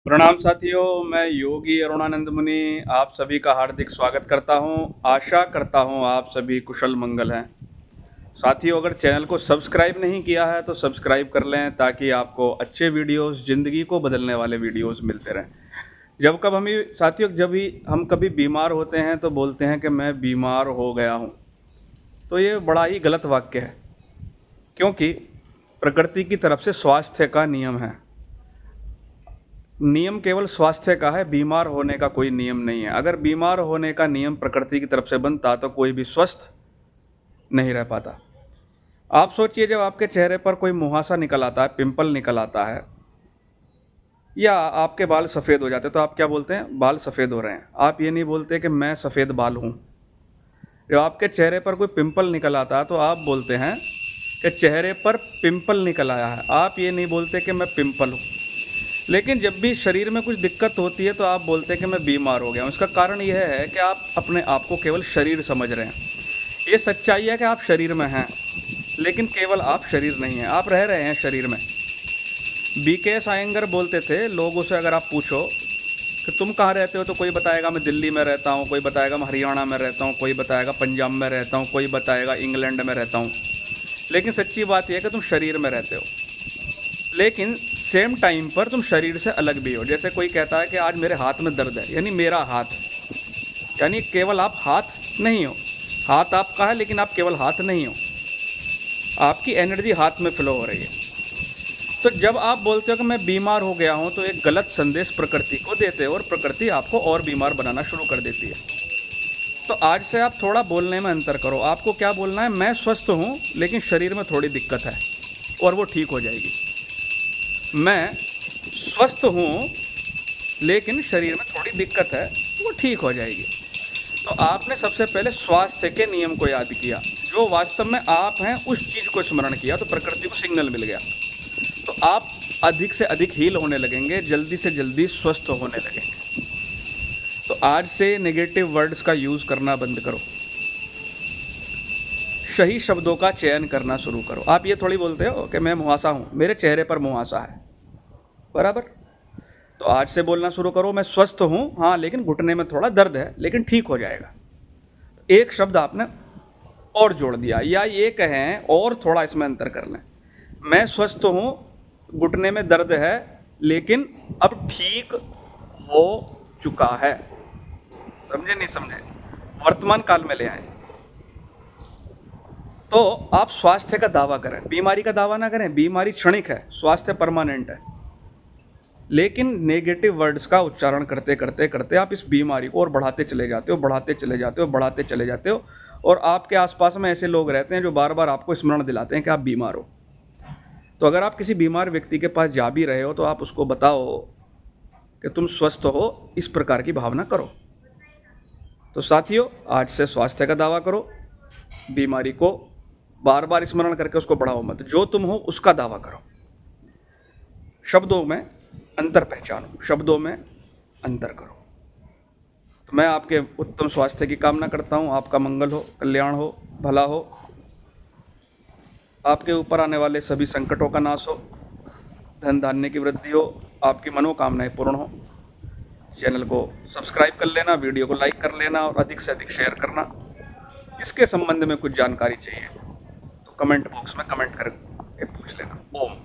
प्रणाम साथियों, मैं योगी अरुणानंद मुनि आप सभी का हार्दिक स्वागत करता हूं। आशा करता हूं आप सभी कुशल मंगल हैं। साथियों, अगर चैनल को सब्सक्राइब नहीं किया है तो सब्सक्राइब कर लें ताकि आपको अच्छे वीडियोस, ज़िंदगी को बदलने वाले वीडियोस मिलते रहें। जब भी हम कभी बीमार होते हैं तो बोलते हैं कि मैं बीमार हो गया हूं। तो ये बड़ा ही गलत वाक्य है, क्योंकि प्रकृति की तरफ से स्वास्थ्य का नियम है। नियम केवल स्वास्थ्य का है, बीमार होने का कोई नियम नहीं है। अगर बीमार होने का नियम प्रकृति की तरफ से बनता तो कोई भी स्वस्थ नहीं रह पाता। आप सोचिए, जब आपके चेहरे पर कोई मुहासा निकल आता है, पिंपल निकल आता है, या आपके बाल सफ़ेद हो जाते तो आप क्या बोलते हैं? बाल सफ़ेद हो रहे हैं। आप ये नहीं बोलते कि मैं सफ़ेद बाल हूँ। जब आपके चेहरे पर कोई पिंपल निकल आता है तो आप बोलते हैं कि चेहरे पर पिंपल निकल आया है। आप ये नहीं बोलते कि मैं पिंपल हूँ। लेकिन जब भी शरीर में कुछ दिक्कत होती है तो आप बोलते हैं कि मैं बीमार हो गया हूँ। इसका कारण यह है कि आप अपने आप को केवल शरीर समझ रहे हैं। ये सच्चाई है कि आप शरीर में हैं, लेकिन केवल आप शरीर नहीं हैं, आप रह रहे हैं शरीर में। BKS आयंगर बोलते थे, लोगों से अगर आप पूछो कि तुम कहाँ रहते हो तो कोई बताएगा मैं दिल्ली में रहता हूँ, कोई बताएगा मैं हरियाणा में रहता हूँ, कोई बताएगा पंजाब में रहता हूँ, कोई बताएगा इंग्लैंड में रहता हूँ। लेकिन सच्ची बात यह है कि तुम शरीर में रहते हो, लेकिन सेम टाइम पर तुम शरीर से अलग भी हो। जैसे कोई कहता है कि आज मेरे हाथ में दर्द है, यानी मेरा हाथ, यानी केवल आप हाथ नहीं हो। हाथ आपका है, लेकिन आप केवल हाथ नहीं हो। आपकी एनर्जी हाथ में फ्लो हो रही है। तो जब आप बोलते हो कि मैं बीमार हो गया हूँ तो एक गलत संदेश प्रकृति को देते हो और प्रकृति आपको और बीमार बनाना शुरू कर देती है। तो आज से आप थोड़ा बोलने में अंतर करो। आपको क्या बोलना है? मैं स्वस्थ हूँ, लेकिन शरीर में थोड़ी दिक्कत है और वो ठीक हो जाएगी। मैं स्वस्थ हूँ, लेकिन शरीर में थोड़ी दिक्कत है, वो ठीक हो जाएगी। तो आपने सबसे पहले स्वास्थ्य के नियम को याद किया, जो वास्तव में आप हैं उस चीज़ को स्मरण किया, तो प्रकृति को सिग्नल मिल गया। तो आप अधिक से अधिक हील होने लगेंगे, जल्दी से जल्दी स्वस्थ होने लगेंगे। तो आज से नेगेटिव वर्ड्स का यूज़ करना बंद करो, सही शब्दों का चयन करना शुरू करो। आप ये थोड़ी बोलते हो कि मैं मुहासा हूँ, मेरे चेहरे पर मुहासा है, बराबर। तो आज से बोलना शुरू करो, मैं स्वस्थ हूँ, हाँ लेकिन घुटने में थोड़ा दर्द है, लेकिन ठीक हो जाएगा। एक शब्द आपने और जोड़ दिया, या ये कहें और थोड़ा इसमें अंतर कर लें, मैं स्वस्थ हूँ, घुटने में दर्द है, लेकिन अब ठीक हो चुका है। समझे नहीं समझे? वर्तमान काल में ले आए। तो आप स्वास्थ्य का दावा करें, बीमारी का दावा ना करें। बीमारी क्षणिक है, स्वास्थ्य परमानेंट है। लेकिन नेगेटिव वर्ड्स का उच्चारण करते करते करते आप इस बीमारी को और बढ़ाते चले जाते हो, बढ़ाते चले जाते हो, बढ़ाते चले जाते हो। और आपके आसपास में ऐसे लोग रहते हैं जो बार बार आपको स्मरण दिलाते हैं कि आप बीमार हो। तो अगर आप किसी बीमार व्यक्ति के पास जा भी रहे हो तो आप उसको बताओ कि तुम स्वस्थ हो, इस प्रकार की भावना करो। तो साथियों, आज से स्वास्थ्य का दावा करो, बीमारी को बार बार स्मरण करके उसको बढ़ाओ मत। जो तुम हो उसका दावा करो। शब्दों में अंतर पहचानो, शब्दों में अंतर करो। तो मैं आपके उत्तम स्वास्थ्य की कामना करता हूँ। आपका मंगल हो, कल्याण हो, भला हो, आपके ऊपर आने वाले सभी संकटों का नाश हो, धन धान्य की वृद्धि हो, आपकी मनोकामनाएं पूर्ण हो। चैनल को सब्सक्राइब कर लेना, वीडियो को लाइक कर लेना और अधिक से अधिक शेयर करना। इसके संबंध में कुछ जानकारी चाहिए तो कमेंट बॉक्स में कमेंट करके पूछ लेना। ओम।